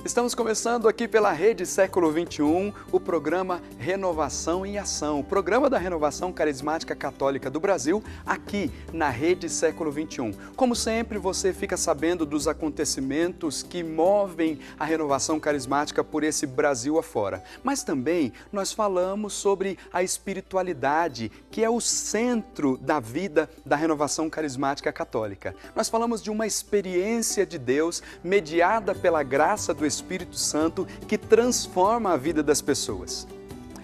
Estamos começando aqui pela Rede Século XXI, o programa Renovação em Ação, o programa da Renovação Carismática Católica do Brasil, aqui na Rede Século XXI. Como sempre, você fica sabendo dos acontecimentos que movem a renovação carismática por esse Brasil afora. Mas também nós falamos sobre a espiritualidade, que é o centro da vida da renovação carismática católica. Nós falamos de uma experiência de Deus mediada pela graça do Espírito Santo que transforma a vida das pessoas.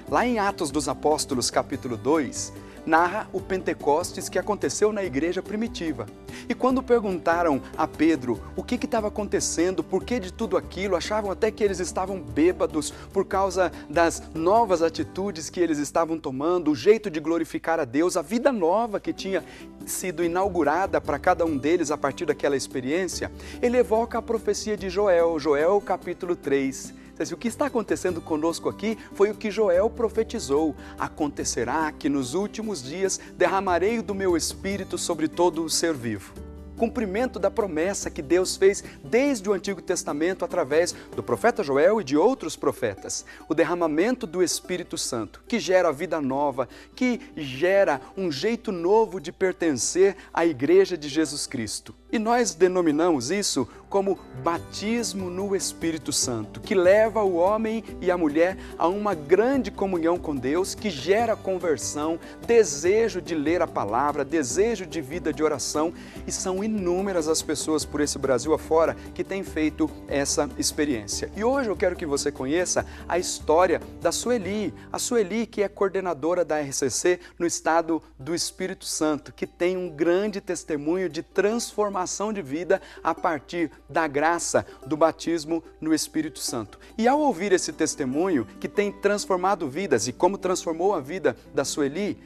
Lá em Atos dos Apóstolos, capítulo 2, narra o Pentecostes que aconteceu na igreja primitiva. E quando perguntaram a Pedro o que estava acontecendo, por que de tudo aquilo, achavam até que eles estavam bêbados por causa das novas atitudes que eles estavam tomando, o jeito de glorificar a Deus, a vida nova que tinha sido inaugurada para cada um deles a partir daquela experiência. Ele evoca a profecia de Joel, Joel capítulo 3. O que está acontecendo conosco aqui foi o que Joel profetizou. Acontecerá que nos últimos dias derramarei do meu Espírito sobre todo o ser vivo. Cumprimento da promessa que Deus fez desde o Antigo Testamento através do profeta Joel e de outros profetas. O derramamento do Espírito Santo, que gera vida nova, que gera um jeito novo de pertencer à Igreja de Jesus Cristo. E nós denominamos isso como batismo no Espírito Santo, que leva o homem e a mulher a uma grande comunhão com Deus, que gera conversão, desejo de ler a palavra, desejo de vida de oração, e são inúmeras as pessoas por esse Brasil afora que têm feito essa experiência. E hoje eu quero que você conheça a história da Sueli, a Sueli que é coordenadora da RCC no estado do Espírito Santo, que tem um grande testemunho de transformação de vida a partir da graça do batismo no Espírito Santo. E ao ouvir esse testemunho que tem transformado vidas e como transformou a vida da Sueli,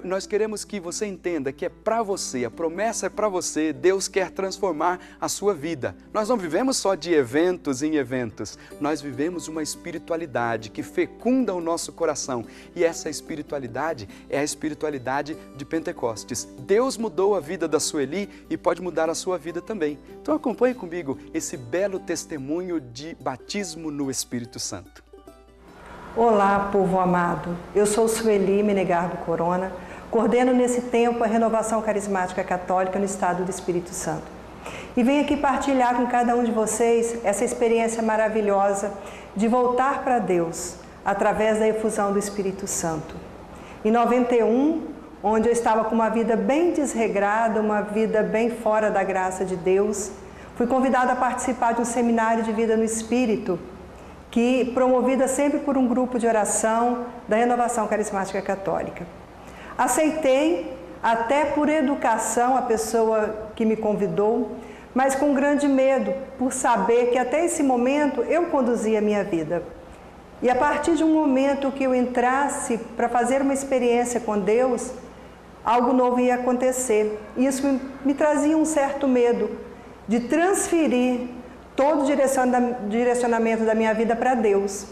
nós queremos que você entenda que é para você, a promessa é para você, Deus quer transformar a sua vida. Nós não vivemos só de eventos em eventos, nós vivemos uma espiritualidade que fecunda o nosso coração, e essa espiritualidade é a espiritualidade de Pentecostes. Deus mudou a vida da Sueli e pode mudar a sua vida também. Então acompanhe comigo esse belo testemunho de batismo no Espírito Santo. Olá, povo amado. Eu sou Sueli Menegardo Corona, coordeno nesse tempo a Renovação Carismática Católica no estado do Espírito Santo. E venho aqui partilhar com cada um de vocês essa experiência maravilhosa de voltar para Deus através da efusão do Espírito Santo. Em 91, onde eu estava com uma vida bem desregrada, uma vida bem fora da graça de Deus, fui convidada a participar de um seminário de vida no Espírito, que promovida sempre por um grupo de oração da Renovação Carismática Católica. Aceitei, até por educação, a pessoa que me convidou, mas com grande medo, por saber que até esse momento eu conduzia a minha vida. E a partir de um momento que eu entrasse para fazer uma experiência com Deus, algo novo ia acontecer. E isso me trazia um certo medo de transferir todo o direcionamento da minha vida para Deus.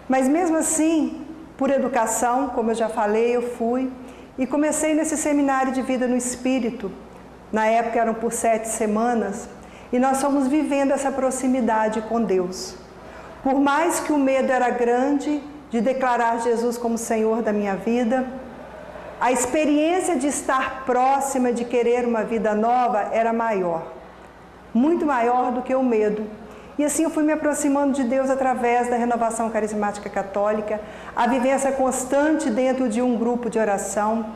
Mas mesmo assim, por educação, como eu já falei, eu fui e comecei nesse seminário de vida no Espírito. Na época eram por 7 semanas, e nós fomos vivendo essa proximidade com Deus. Por mais que o medo era grande de declarar Jesus como Senhor da minha vida, a experiência de estar próxima, de querer uma vida nova, era maior. Muito maior do que o medo. E assim eu fui me aproximando de Deus através da Renovação Carismática Católica, a vivência constante dentro de um grupo de oração.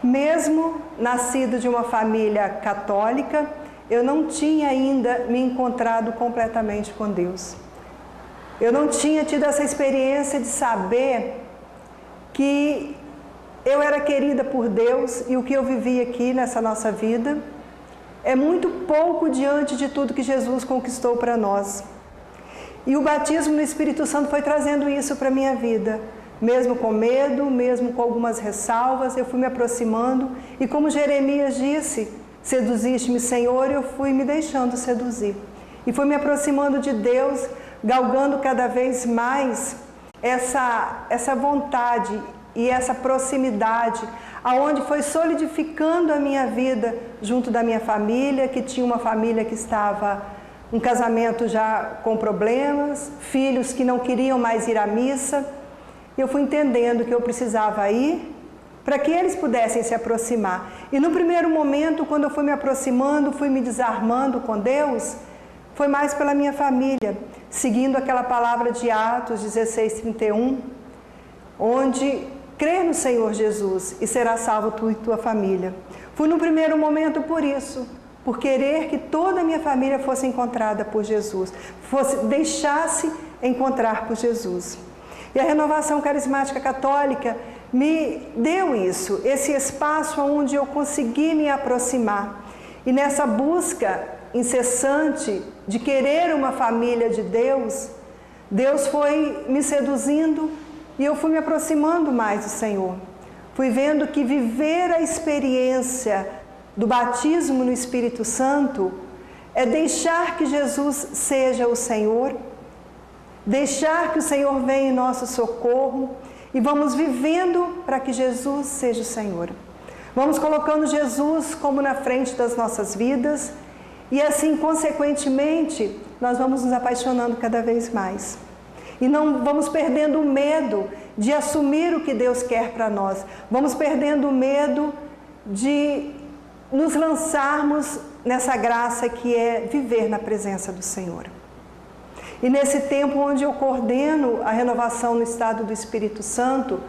Mesmo nascido de uma família católica, eu não tinha ainda me encontrado completamente com Deus. Eu não tinha tido essa experiência de saber que eu era querida por Deus, e o que eu vivi aqui nessa nossa vida é muito pouco diante de tudo que Jesus conquistou para nós. E o batismo no Espírito Santo foi trazendo isso para a minha vida. Mesmo com medo, mesmo com algumas ressalvas, eu fui me aproximando. E como Jeremias disse, seduziste-me, Senhor, eu fui me deixando seduzir. E fui me aproximando de Deus, galgando cada vez mais essa vontade e essa proximidade, aonde foi solidificando a minha vida junto da minha família, que tinha uma família que estava um casamento já com problemas, filhos que não queriam mais ir à missa. Eu fui entendendo que eu precisava ir para que eles pudessem se aproximar. E no primeiro momento, quando eu fui me aproximando, fui me desarmando com Deus, foi mais pela minha família, seguindo aquela palavra de Atos 16:31, onde crer no Senhor Jesus e será salvo tu e tua família. Fui no primeiro momento por isso, por querer que toda a minha família fosse encontrada por Jesus, deixasse encontrar por Jesus. E a Renovação Carismática Católica me deu isso, esse espaço onde eu consegui me aproximar. E nessa busca incessante de querer uma família de Deus, Deus foi me seduzindo e eu fui me aproximando mais do Senhor. Fui vendo que viver a experiência do batismo no Espírito Santo é deixar que Jesus seja o Senhor, deixar que o Senhor venha em nosso socorro e vamos vivendo para que Jesus seja o Senhor. Vamos colocando Jesus como na frente das nossas vidas e assim, consequentemente, nós vamos nos apaixonando cada vez mais. E não vamos perdendo o medo de assumir o que Deus quer para nós. Vamos perdendo o medo de nos lançarmos nessa graça que é viver na presença do Senhor. E nesse tempo onde eu coordeno a renovação no estado do Espírito Santo,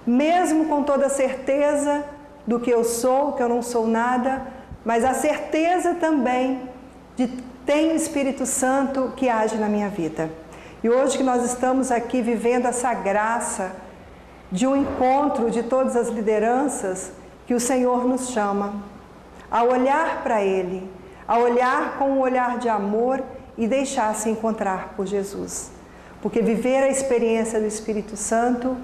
mesmo com toda a certeza do que eu sou, que eu não sou nada, mas a certeza também de ter o Espírito Santo que age na minha vida. E hoje que nós estamos aqui vivendo essa graça de um encontro de todas as lideranças que o Senhor nos chama a olhar para Ele, a olhar com um olhar de amor e deixar-se encontrar por Jesus. Porque viver a experiência do Espírito Santo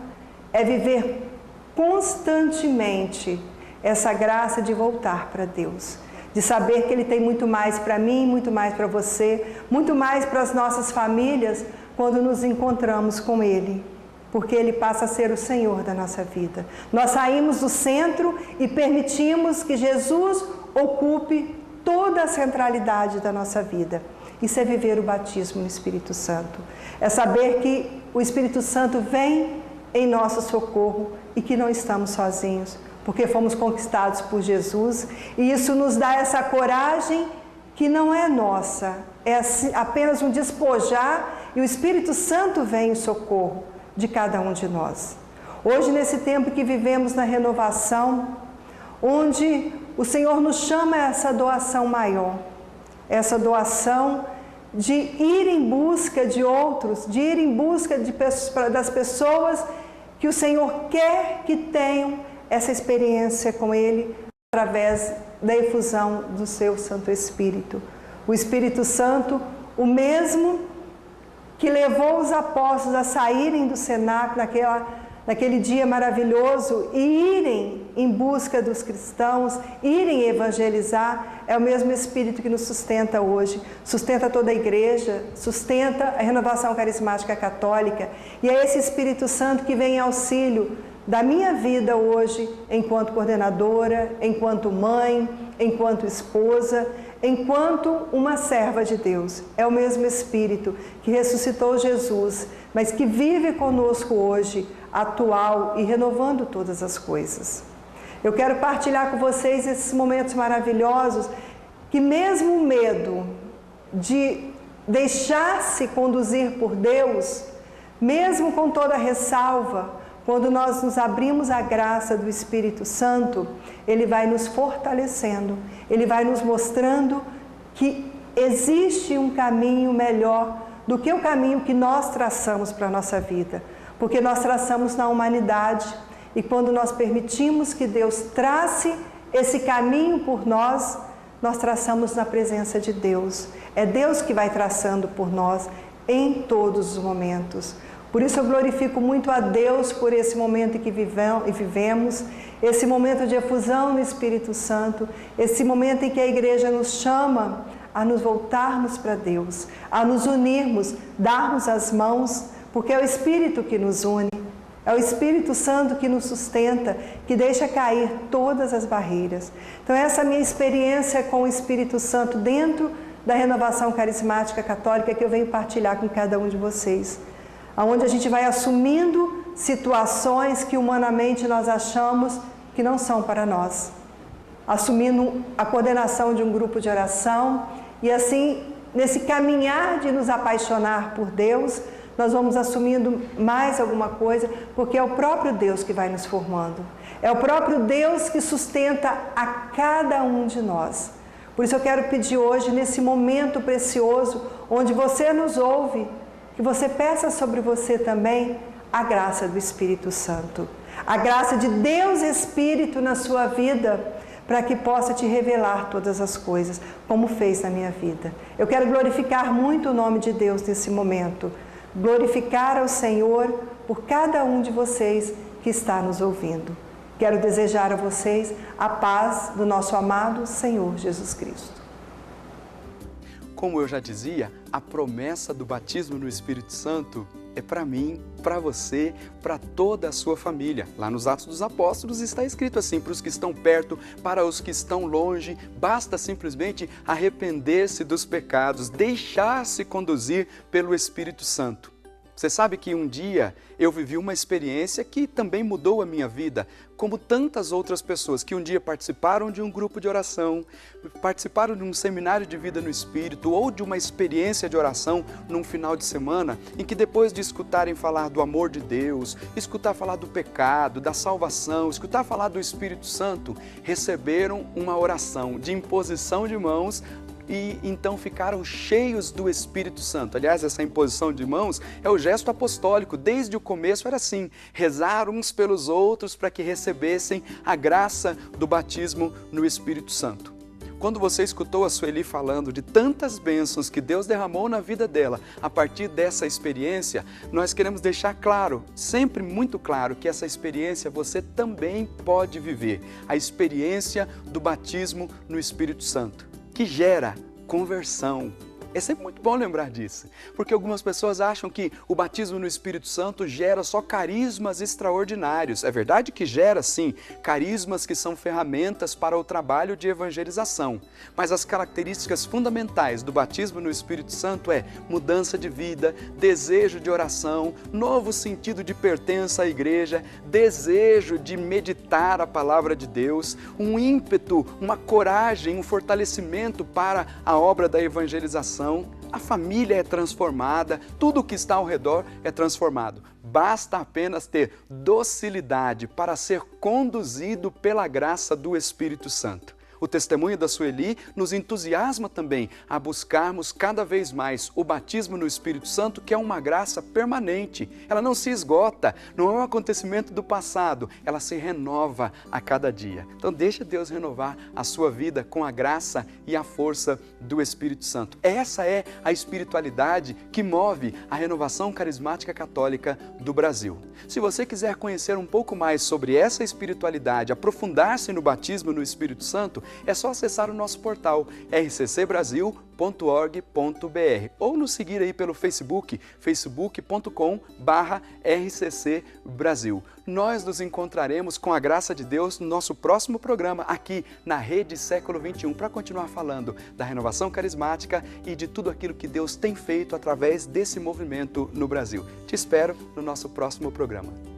é viver constantemente essa graça de voltar para Deus, de saber que Ele tem muito mais para mim, muito mais para você, muito mais para as nossas famílias quando nos encontramos com Ele, porque Ele passa a ser o Senhor da nossa vida. Nós saímos do centro e permitimos que Jesus ocupe toda a centralidade da nossa vida. Isso é viver o batismo no Espírito Santo. É saber que o Espírito Santo vem em nosso socorro e que não estamos sozinhos, porque fomos conquistados por Jesus. E isso nos dá essa coragem que não é nossa, é apenas um despojar e o Espírito Santo vem em socorro de cada um de nós. Hoje, nesse tempo que vivemos na renovação, onde o Senhor nos chama a essa doação maior, essa doação de ir em busca de outros, de ir em busca das pessoas que o Senhor quer que tenham essa experiência com Ele através da efusão do seu Santo Espírito. O Espírito Santo, o mesmo que levou os apóstolos a saírem do cenáculo naquele dia maravilhoso e irem em busca dos cristãos, irem evangelizar, é o mesmo Espírito que nos sustenta hoje, sustenta toda a igreja, sustenta a renovação carismática católica, e é esse Espírito Santo que vem em auxílio da minha vida hoje, enquanto coordenadora, enquanto mãe, enquanto esposa, enquanto uma serva de Deus. É o mesmo Espírito que ressuscitou Jesus, mas que vive conosco hoje, atual e renovando todas as coisas. Eu quero partilhar com vocês esses momentos maravilhosos, que mesmo o medo de deixar-se conduzir por Deus, mesmo com toda a ressalva, quando nós nos abrimos à graça do Espírito Santo, Ele vai nos fortalecendo, Ele vai nos mostrando que existe um caminho melhor do que o caminho que nós traçamos para a nossa vida, porque nós traçamos na humanidade, e quando nós permitimos que Deus trace esse caminho por nós, nós traçamos na presença de Deus. É Deus que vai traçando por nós em todos os momentos. Por isso eu glorifico muito a Deus por esse momento em que vivemos, esse momento de efusão no Espírito Santo, esse momento em que a igreja nos chama a nos voltarmos para Deus, a nos unirmos, darmos as mãos, porque é o Espírito que nos une, é o Espírito Santo que nos sustenta, que deixa cair todas as barreiras. Então essa é a minha experiência com o Espírito Santo dentro da renovação carismática católica que eu venho partilhar com cada um de vocês. Onde a gente vai assumindo situações que humanamente nós achamos que não são para nós. Assumindo a coordenação de um grupo de oração e assim, nesse caminhar de nos apaixonar por Deus, nós vamos assumindo mais alguma coisa, porque é o próprio Deus que vai nos formando. É o próprio Deus que sustenta a cada um de nós. Por isso eu quero pedir hoje, nesse momento precioso, onde você nos ouve, que você peça sobre você também a graça do Espírito Santo. A graça de Deus Espírito na sua vida, para que possa te revelar todas as coisas, como fez na minha vida. Eu quero glorificar muito o nome de Deus nesse momento. Glorificar ao Senhor por cada um de vocês que está nos ouvindo. Quero desejar a vocês a paz do nosso amado Senhor Jesus Cristo. Como eu já dizia, a promessa do batismo no Espírito Santo é para mim, para você, para toda a sua família. Lá nos Atos dos Apóstolos está escrito assim: para os que estão perto, para os que estão longe, basta simplesmente arrepender-se dos pecados, deixar-se conduzir pelo Espírito Santo. Você sabe que um dia eu vivi uma experiência que também mudou a minha vida, como tantas outras pessoas que um dia participaram de um grupo de oração, participaram de um seminário de vida no Espírito ou de uma experiência de oração num final de semana, em que depois de escutarem falar do amor de Deus, escutar falar do pecado, da salvação, escutar falar do Espírito Santo, receberam uma oração de imposição de mãos e então ficaram cheios do Espírito Santo. Aliás, essa imposição de mãos é o gesto apostólico. Desde o começo era assim: rezar uns pelos outros para que recebessem a graça do batismo no Espírito Santo. Quando você escutou a Sueli falando de tantas bênçãos que Deus derramou na vida dela a partir dessa experiência, nós queremos deixar claro, sempre muito claro, que essa experiência você também pode viver. A experiência do batismo no Espírito Santo, que gera conversão. É sempre muito bom lembrar disso, porque algumas pessoas acham que o batismo no Espírito Santo gera só carismas extraordinários. É verdade que gera, sim, carismas que são ferramentas para o trabalho de evangelização. Mas as características fundamentais do batismo no Espírito Santo é mudança de vida, desejo de oração, novo sentido de pertença à igreja, desejo de meditar a palavra de Deus, um ímpeto, uma coragem, um fortalecimento para a obra da evangelização. A família é transformada, tudo o que está ao redor é transformado. Basta apenas ter docilidade para ser conduzido pela graça do Espírito Santo. O testemunho da Sueli nos entusiasma também a buscarmos cada vez mais o batismo no Espírito Santo, que é uma graça permanente. Ela não se esgota, não é um acontecimento do passado, ela se renova a cada dia. Então deixa Deus renovar a sua vida com a graça e a força do Espírito Santo. Essa é a espiritualidade que move a renovação carismática católica do Brasil. Se você quiser conhecer um pouco mais sobre essa espiritualidade, aprofundar-se no batismo no Espírito Santo, é só acessar o nosso portal rccbrasil.org.br ou nos seguir aí pelo Facebook, facebook.com/rccbrasil. Nós nos encontraremos com a graça de Deus no nosso próximo programa aqui na Rede Século XXI para continuar falando da renovação carismática e de tudo aquilo que Deus tem feito através desse movimento no Brasil. Te espero no nosso próximo programa.